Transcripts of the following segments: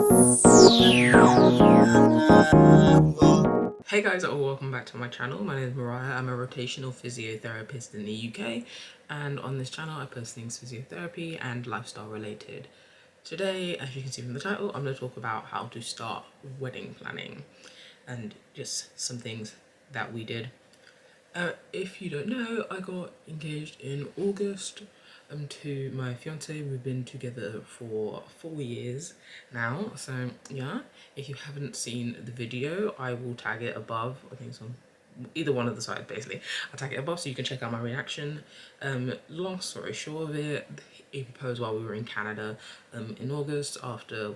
Hey guys, welcome back to my channel. My name is Mariah. I'm a rotational physiotherapist in the UK, and on this channel I post things physiotherapy and lifestyle related. Today, as you can see from the title, I'm going to talk about how to start wedding planning and just some things that we did. If you don't know, I got engaged in August to my fiance. We've been together for 4 years now. So yeah, if you haven't seen the video, I will tag it above. I think it's on either one of the sides basically. I'll tag it above so you can check out my reaction. Long story short of it, he proposed while we were in Canada in August after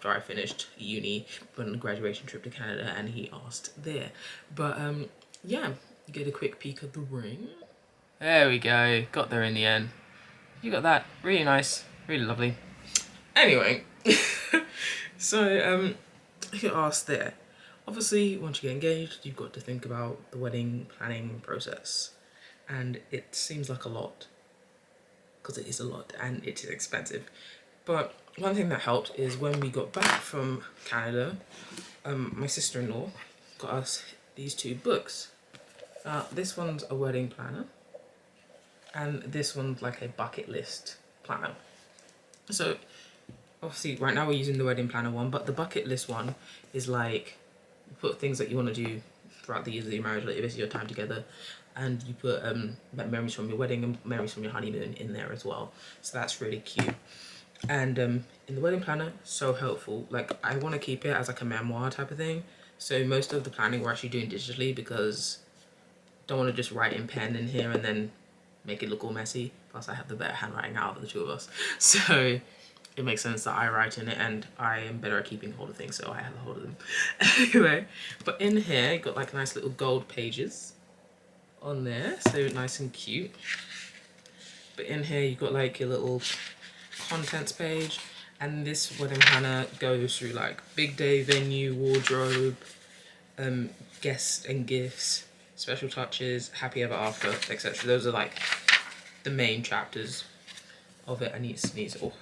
I finished uni, went on a graduation trip to Canada, and he asked there. But yeah, get a quick peek of the ring. There we go, got there in the end. You got that, really nice, really lovely. Anyway, so I get asked there. Obviously, once you get engaged, you've got to think about the wedding planning process. And it seems like a lot, because it is a lot and it is expensive. But one thing that helped is when we got back from Canada, my sister-in-law got us these two books. This one's a wedding planner, and this one's like a bucket list planner. So obviously right now we're using the wedding planner one, but the bucket list one is like, you put things that you want to do throughout the years of your marriage, like this is your time together, and you put like memories from your wedding and memories from your honeymoon in there as well. So that's really cute. And in the wedding planner, so helpful. Like, I want to keep it as like a memoir type of thing. So most of the planning we're actually doing digitally, because I don't want to just write in pen in here and then make it look all messy. Plus I have the better handwriting out of the two of us. So it makes sense that I write in it, and I am better at keeping hold of things, so I have a hold of them. Anyway, but in here, you got like nice little gold pages on there, so nice and cute. But in here, you got like your little contents page, and this wedding planner goes through like big day, venue, wardrobe, guests and gifts, special touches, happy ever after, etc. Those are like the main chapters of it. I need to sneeze. Oh,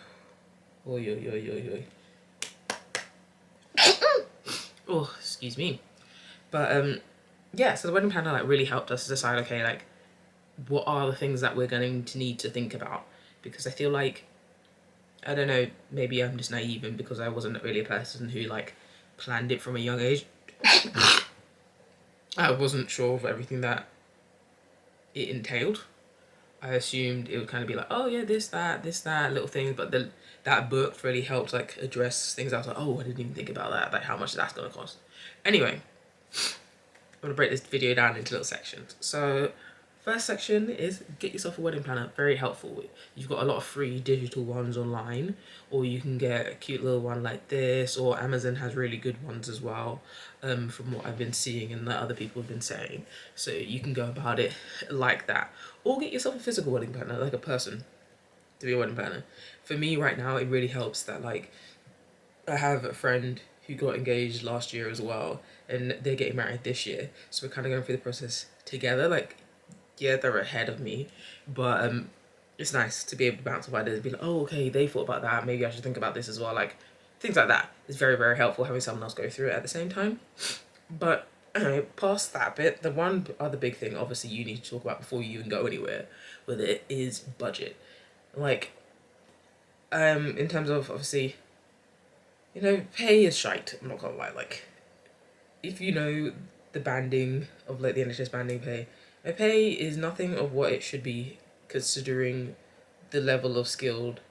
oi, oi, oi, oi, oi. Oh, excuse me. But yeah, so the wedding planner like really helped us decide, okay, like what are the things that we're going to need to think about, because I feel like, I don't know, maybe I'm just naive, and because I wasn't really a person who like planned it from a young age, I wasn't sure of everything that it entailed. I assumed it would kind of be like, oh yeah, this, that, little things, but that book really helped like address things. I was like, oh, I didn't even think about that, like how much that's gonna cost. Anyway, I'm gonna break this video down into little sections. So first section is get yourself a wedding planner. Very helpful. You've got a lot of free digital ones online, or you can get a cute little one like this, or Amazon has really good ones as well, from what I've been seeing and that other people have been saying. So you can go about it like that. Or get yourself a physical wedding planner, like a person to be a wedding planner. For me right now, it really helps that like I have a friend who got engaged last year as well, and they're getting married this year. So we're kind of going through the process together. Like, yeah, they're ahead of me, but it's nice to be able to bounce off ideas and be like, oh, okay, they thought about that. Maybe I should think about this as well. Like, things like that is very, very helpful, having someone else go through it at the same time. But anyway, past that bit, the one other big thing, obviously, you need to talk about before you even go anywhere with it is budget. Like, in terms of obviously, you know, pay is shite. I'm not gonna lie. Like, if you know the banding of like the NHS banding pay, my pay is nothing of what it should be, considering the level of skilled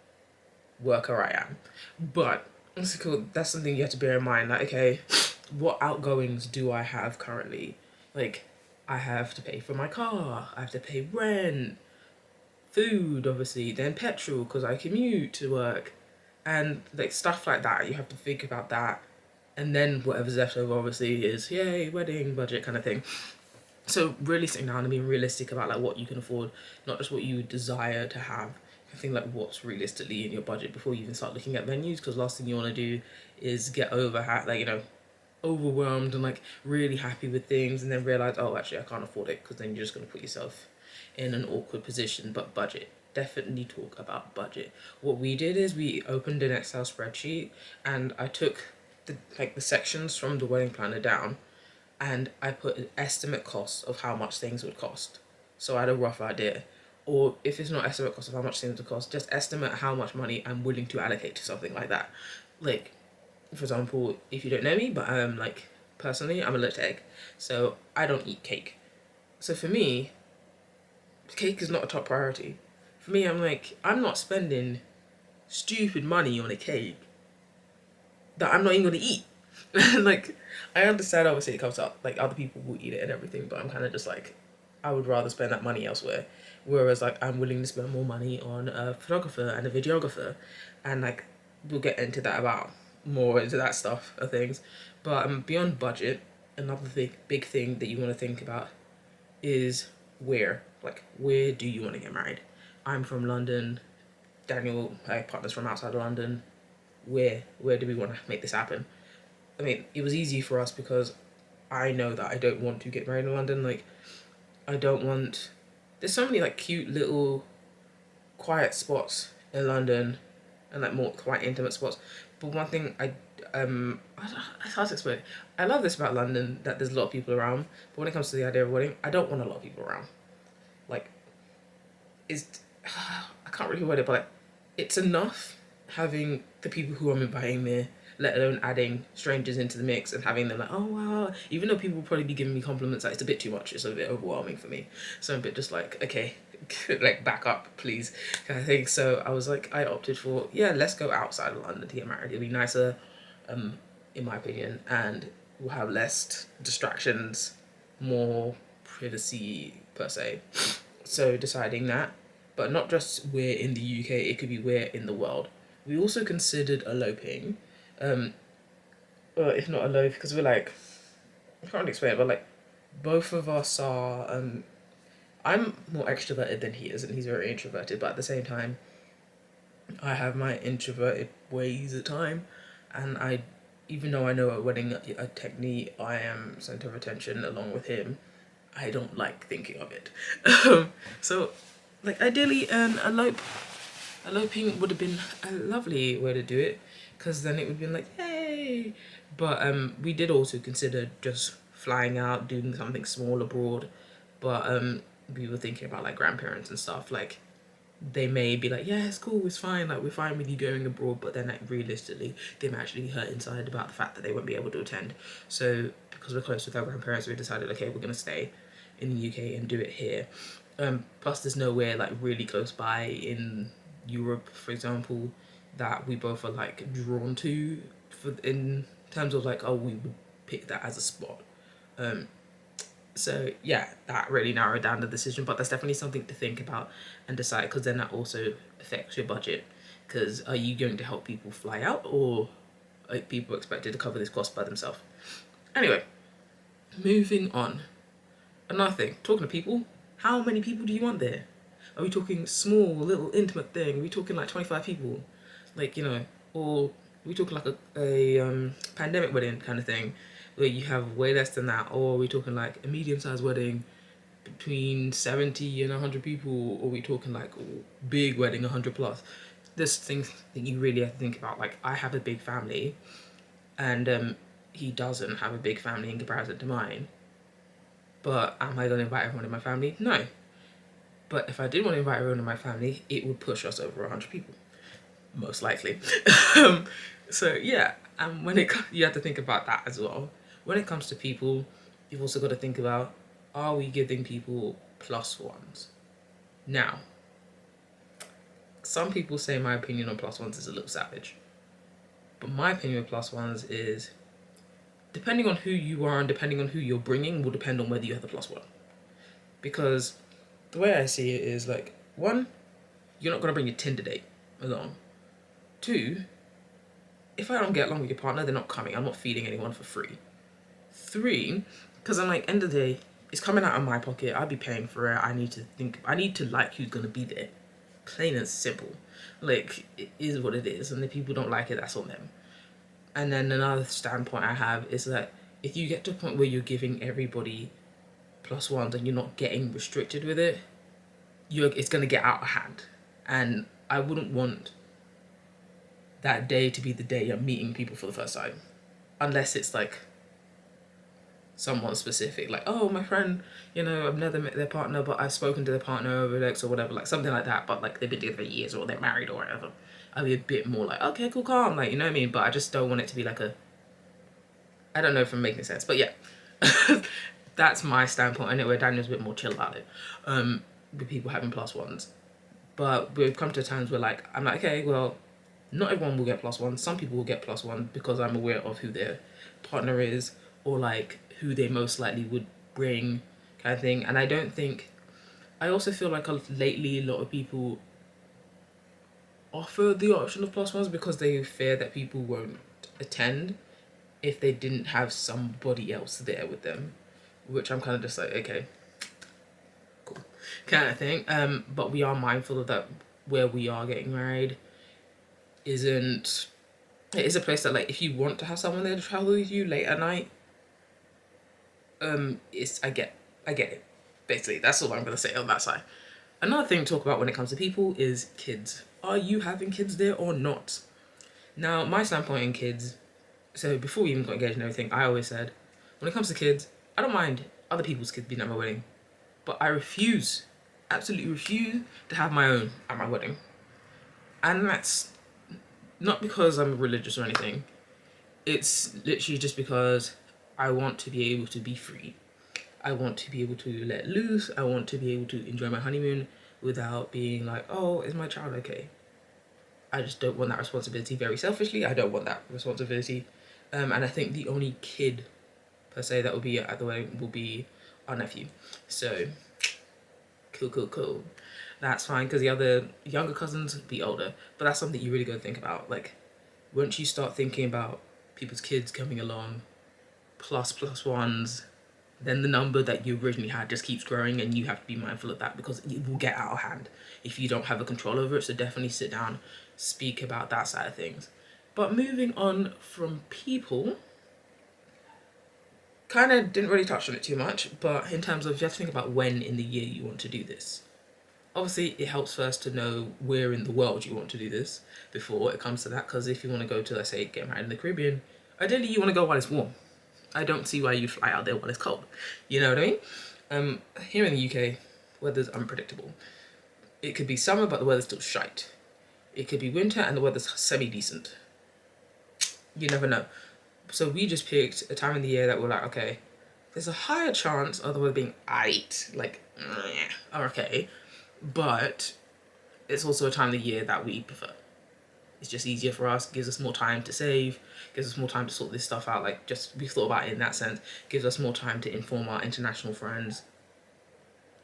worker I am. But that's cool. That's something you have to bear in mind. Like, okay, what outgoings do I have currently? Like, I have to pay for my car. I have to pay rent, food, obviously, then petrol because I commute to work, and like stuff like that. You have to think about that, and then whatever's left over obviously is yay wedding budget kind of thing. So really sitting down and being realistic about like what you can afford, not just what you desire to have. I think like what's realistically in your budget before you even start looking at venues, because last thing you want to do is get overwhelmed and like really happy with things, and then realize, oh, actually I can't afford it, because then you're just going to put yourself in an awkward position. But budget definitely talk about budget. What we did is we opened an Excel spreadsheet, and I took the sections from the wedding planner down, and I put an estimate cost of how much things would cost. So I had a rough idea. Or if it's not estimate cost of how much things would cost, just estimate how much money I'm willing to allocate to something like that. Like, for example, if you don't know me, but personally, I'm allergic to egg. So I don't eat cake. So for me, cake is not a top priority. For me, I'm like, I'm not spending stupid money on a cake that I'm not even gonna eat. Like, I understand obviously it comes up, like other people will eat it and everything, but I'm kind of just like, I would rather spend that money elsewhere. Whereas like I'm willing to spend more money on a photographer and a videographer, and like we'll get into that about more into that stuff of things. But beyond budget, another big thing that you want to think about is where. Like, where do you want to get married? I'm from London. Daniel, my partner's from outside of London. Where do we want to make this happen? I mean, it was easy for us because I know that I don't want to get married in London. Like, I don't want. There's so many like cute little quiet spots in London, and like more quite intimate spots. But one thing it's hard to explain. I love this about London, that there's a lot of people around. But when it comes to the idea of a wedding, I don't want a lot of people around. Like, it's I can't really word it, but like, it's enough having the people who I'm inviting there, let alone adding strangers into the mix and having them like, oh wow. Even though people will probably be giving me compliments, like it's a bit too much. It's a bit overwhelming for me. So I'm a bit just like, okay, like back up, please, kind of thing. So I was like, I opted for, yeah, let's go outside of London to get married. It'll be nicer, in my opinion, and we'll have less distractions, more privacy per se. So deciding that, but not just where in the UK, it could be where in the world. We also considered eloping, um, well, if not elope, because we're like, I can't really explain it, but like, both of us are, I'm more extroverted than he is, and he's very introverted, but at the same time, I have my introverted ways at time, and even though I know a wedding a technique, I am center of attention along with him. I don't like thinking of it. So, like ideally, eloping would have been a lovely way to do it, because then it would have been like yay. But we did also consider just flying out, doing something small abroad. But we were thinking about like grandparents and stuff. Like, they may be like, yeah, it's cool, it's fine, like we're fine with you going abroad, but then like realistically, they might actually be hurt inside about the fact that they won't be able to attend. So because we're close with our grandparents, we decided, okay, we're gonna stay in the UK and do it here. Plus, there's nowhere like really close by in Europe, for example, that we both are like drawn to for in terms of like, oh, we would pick that as a spot. Um, so yeah, that really narrowed down the decision, but that's definitely something to think about and decide, because then that also affects your budget. Because are you going to help people fly out, or are people expected to cover this cost by themselves? Anyway, moving on. Another thing, talking to people, how many people do you want there? Are we talking small, little, intimate thing? Are we talking like 25 people? Like, or are we talking like a pandemic wedding kind of thing, where you have way less than that? Or are we talking like a medium-sized wedding between 70 and 100 people? Or are we talking like big wedding, 100 plus? There's things that you really have to think about. Like, I have a big family, and he doesn't have a big family in comparison to mine. But am I going to invite everyone in my family? No. But if I did want to invite everyone in my family, it would push us over 100 people, most likely. So yeah, and you have to think about that as well. When it comes to people, you've also got to think about, are we giving people plus ones? Now, some people say my opinion on plus ones is a little savage, but my opinion on plus ones is, depending on who you are and depending on who you're bringing, will depend on whether you have the plus one. Because the way I see it is like, one, you're not going to bring your Tinder date along. Two, if I don't get along with your partner, they're not coming. I'm not feeding anyone for free. Three, because I'm like, end of the day, it's coming out of my pocket. I'll be paying for it. I need to like who's going to be there. Plain and simple. Like, it is what it is. And if people don't like it, that's on them. And then another standpoint I have is that if you get to a point where you're giving everybody plus ones and you're not getting restricted with it, it's going to get out of hand. And I wouldn't want that day to be the day I'm meeting people for the first time, unless it's like someone specific, like, oh, my friend, you know, I've never met their partner, but I've spoken to their partner over X or whatever, like something like that. But like they've been together for years or they're married or whatever. I'd be a bit more like, okay, cool, calm, like, you know what I mean? But I just don't want it to be like a, I don't know if I'm making sense, but yeah, that's my standpoint. Anyway, Daniel's a bit more chill about it, with people having plus ones. But we've come to times where like I'm like, okay, well, not everyone will get plus one. Some people will get plus one because I'm aware of who their partner is, or like who they most likely would bring, kind of thing. And I don't think, I also feel like lately a lot of people offer the option of plus ones because they fear that people won't attend if they didn't have somebody else there with them, which I'm kind of just like, okay, cool, kind of thing. But we are mindful of that. Where we are getting married isn't, it is a place that like if you want to have someone there to travel with you late at night, it's I get it. Basically, that's all I'm gonna say on that side. Another thing to talk about when it comes to people is kids. Are you having kids there or not? Now, my standpoint in kids, so before we even got engaged and everything, I always said, when it comes to kids, I don't mind other people's kids being at my wedding, but I refuse, absolutely refuse to have my own at my wedding. And that's not because I'm religious or anything. It's literally just because I want to be able to be free. I want to be able to let loose. I want to be able to enjoy my honeymoon without being like, oh, is my child okay? I just don't want that responsibility. Very selfishly, I don't want that responsibility. And I think the only kid per se that will be at the wedding will be our nephew. So cool. That's fine because the other younger cousins will be older. But that's something you really got to think about. Like once you start thinking about people's kids coming along, plus ones, then the number that you originally had just keeps growing, and you have to be mindful of that because it will get out of hand if you don't have a control over it. So definitely sit down, speak about that side of things. But moving on from people, kind of didn't really touch on it too much, but in terms of you have to think about when in the year you want to do this. Obviously, it helps first to know where in the world you want to do this before it comes to that, because if you want to go to, let's say, get married in the Caribbean, ideally you want to go while it's warm. I don't see why you fly out there while it's cold. You know what I mean? Here in the UK, weather's unpredictable. It could be summer, but the weather's still shite. It could be winter and the weather's semi-decent. You never know. So we just picked a time in the year that we're like, okay, there's a higher chance of the weather being aight, like, okay, but it's also a time of the year that we prefer. It's just easier for us, gives us more time to save, gives us more time to sort this stuff out, like just we've thought about it in that sense, gives us more time to inform our international friends,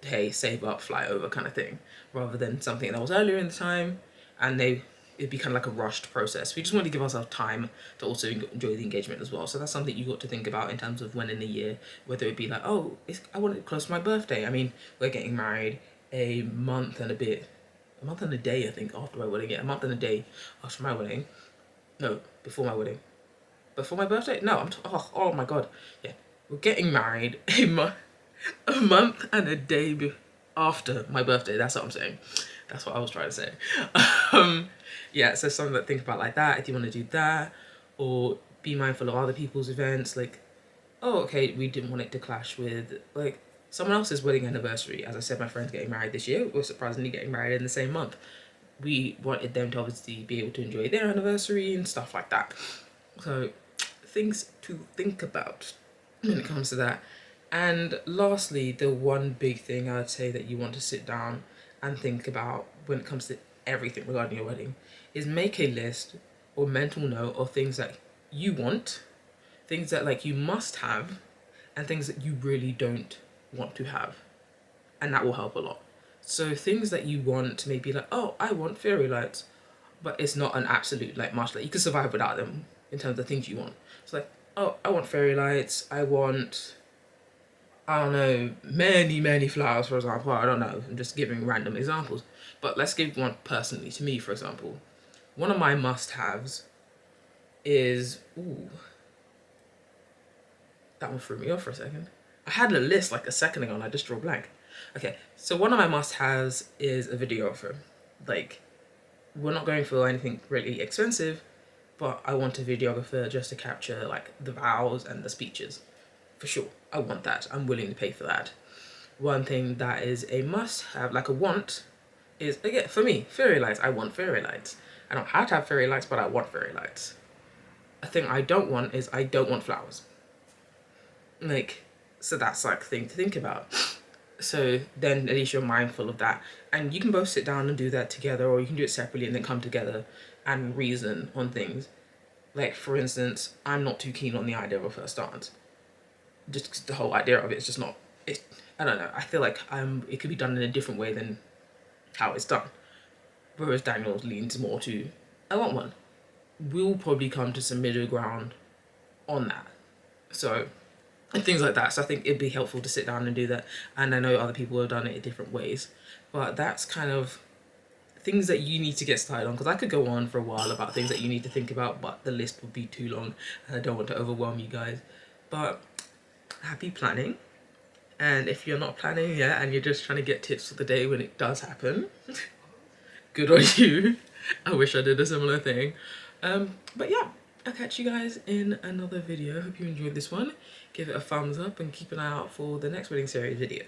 hey, save up, fly over kind of thing, rather than something that was earlier in the time and it'd be kind of like a rushed process. We just want to give ourselves time to also enjoy the engagement as well. So that's something you got to think about in terms of when in the year, whether it be like, oh, I want it close to my birthday. I mean, we're getting married a month and a day, I think, after my wedding. Yeah, a month and a day after my wedding. No, before my wedding. Before my birthday? No, oh my god. Yeah, we're getting married a month and a day after my birthday. That's what I'm saying. That's what I was trying to say. Yeah, so something to think about like that, if you want to do that, or be mindful of other people's events. Like, oh, okay, we didn't want it to clash with like someone else's wedding anniversary. As I said, my friend's getting married this year. We're surprisingly getting married in the same month. We wanted them to obviously be able to enjoy their anniversary and stuff like that. So things to think about when it comes to that. And lastly, the one big thing I'd say that you want to sit down and think about when it comes to everything regarding your wedding is make a list or mental note of things that you want, things that like you must have, and things that you really don't want to have. And that will help a lot. So things that you want, maybe like, oh, I want fairy lights, but it's not an absolute like must. Like you can survive without them in terms of things you want. It's like, oh, I want fairy lights. I want, I don't know, many flowers, for example. I don't know. I'm just giving random examples. But let's give one personally to me, for example. One of my must-haves is, ooh, that one threw me off for a second. I had a list like a second ago and I just drew a blank. Okay, so one of my must-haves is a videographer. Like, we're not going for anything really expensive, but I want a videographer just to capture like the vows and the speeches. For sure, I want that. I'm willing to pay for that. One thing that is a must have, like a want, is, again, for me, fairy lights. I want fairy lights. I don't have to have fairy lights, but I want fairy lights. A thing I don't want is I don't want flowers. Like, so that's like a thing to think about. So then at least you're mindful of that. And you can both sit down and do that together, or you can do it separately and then come together and reason on things. Like, for instance, I'm not too keen on the idea of a first dance. Just 'cause the whole idea of it is just not, it, I don't know, I feel like it could be done in a different way than how it's done. Whereas Daniel leans more to, I want one. We'll probably come to some middle ground on that. So, and things like that. So I think it'd be helpful to sit down and do that. And I know other people have done it in different ways. But that's kind of things that you need to get started on, because I could go on for a while about things that you need to think about, but the list would be too long and I don't want to overwhelm you guys. But happy planning. And if you're not planning yet and you're just trying to get tips for the day when it does happen, good on you. I wish I did a similar thing. But yeah, I'll catch you guys in another video. Hope you enjoyed this one. Give it a thumbs up and keep an eye out for the next wedding series video.